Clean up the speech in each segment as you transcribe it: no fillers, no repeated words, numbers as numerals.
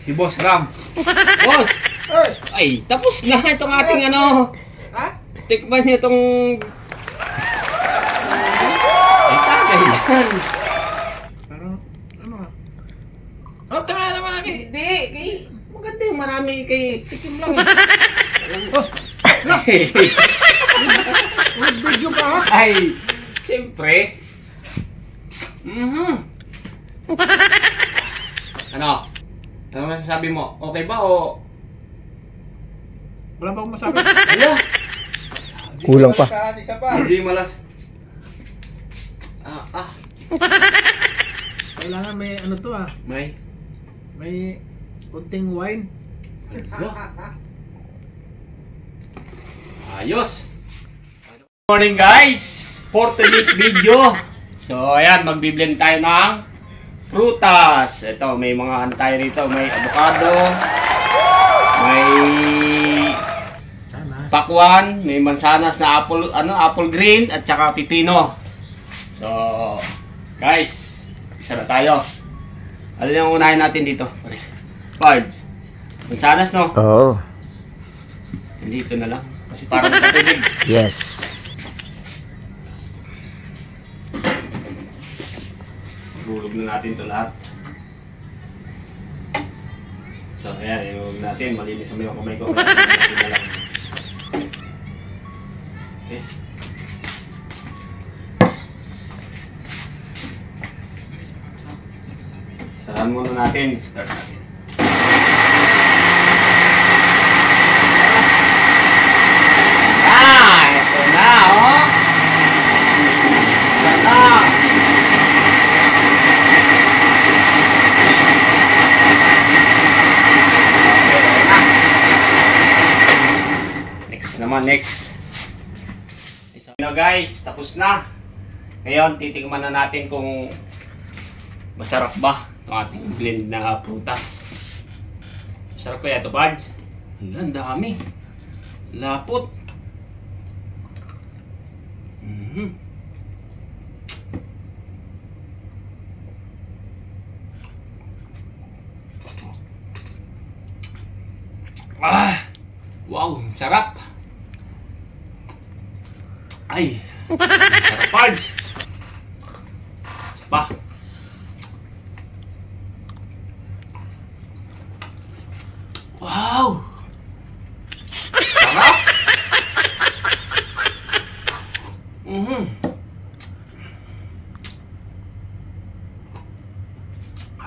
Si Boss Ram. Boss! Ay, tapos na itong ating ano. Ha? Tikman niyo itong... Ay, tagay yan. Parang, ano nga? Oh, tama na. Hindi, maganda yung marami kay... Tikim lang eh. Video pa ha? Ay, siyempre. Ano? Ano masasabi mo? Okay ba o... Wala pa akong masabi. Ala! Kulang pa. Isa pa. Hindi malas. Kailangan may ano to ah. May? May kunting wine. Ala. Ayos! Good morning guys! For today's video. So ayan, magbiblend tayo ng prutas. Ito, may mga antay rito. May avocado. May pakwan. May mansanas na apple green at saka pipino. So, guys, isa na tayo. Ano yung unahin natin dito? Pards. Mansanas, no? Oo. Dito na lang. Kasi parang katubig. Yes. Hulog na natin ito lahat. So, ayan. Hulog natin. Malinis na yung kamay ko. Kaya natin na lang. Okay. Sarahan muna natin. Start natin. Ito na, oh! Ito na! Next. So guys, tapos na. Ngayon, titikman na natin kung masarap ba itong ating blend na prutas. Masarap kaya ito, Bards? Ang dami. Lapot. Wow, sarap. Ay, sarap, Bards. Pa. Wow. Sarap.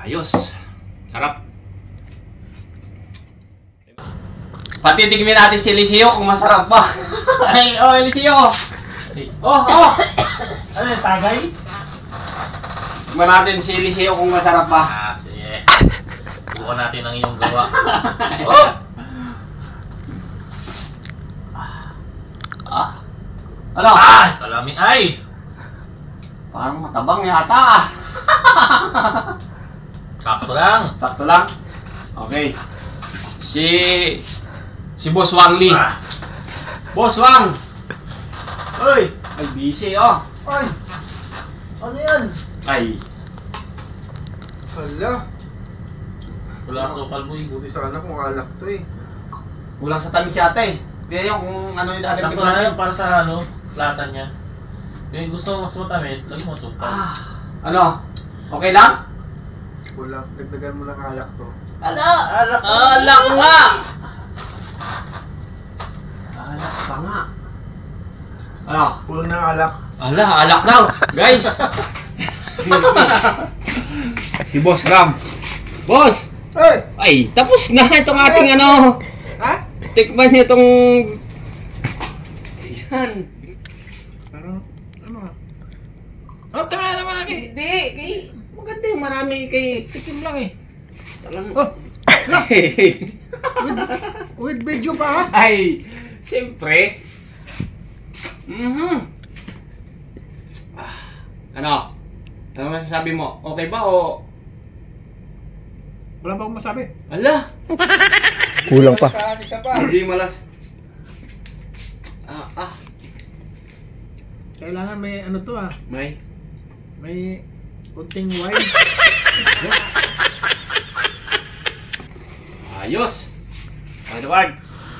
Ayos. Sarap. Pati tigmin natin si Eliseo kung masarap ba. Ay, oh, Eliseo. Oh. Ano yung tagay? Tignan natin si Eliseo kung masarap ba. Sige. Bukan natin ang iyong gawa. Ano? Kalami ay! Parang matabang yata. Sakto lang. Sakto lang. Okay. Si Boss Wang Lee. Boss Wang! Uy! Ay, busy oh. Ay! Ano yan? Ay. Hala. Wala sukal mo eh. Buti sana kung alak to eh. Kulang sa tamis yata eh. Hindi yung kung ano yung dadating Sakto lang yan para sa ano, lasa niya. Yung gusto mo mas matamis, lagi mo sukal. Ano? Okay lang? Wala, dagdagan mo ng alak to. Alak nga! Alak pa nga. Ano? Kulang ng alak. Alak daw! Guys! Si Boss Ram. Boss! Ay, tapos na itong ating ano. Ha? Tikman niyo itong... Ayan. Parang, ano nga? Oh, tama na. Hindi, maganda yung marami kay... Tikim lang eh. Talang... Oh! With video pa ha? Ay, siyempre. Ano? Ano masasabi mo? Okay ba o... Wala pa akong masabi. Ala! Kulang pa. Isa pa. Hindi malas. Kailangan may ano to ah. May? May kunting wine. Ayos! Edward!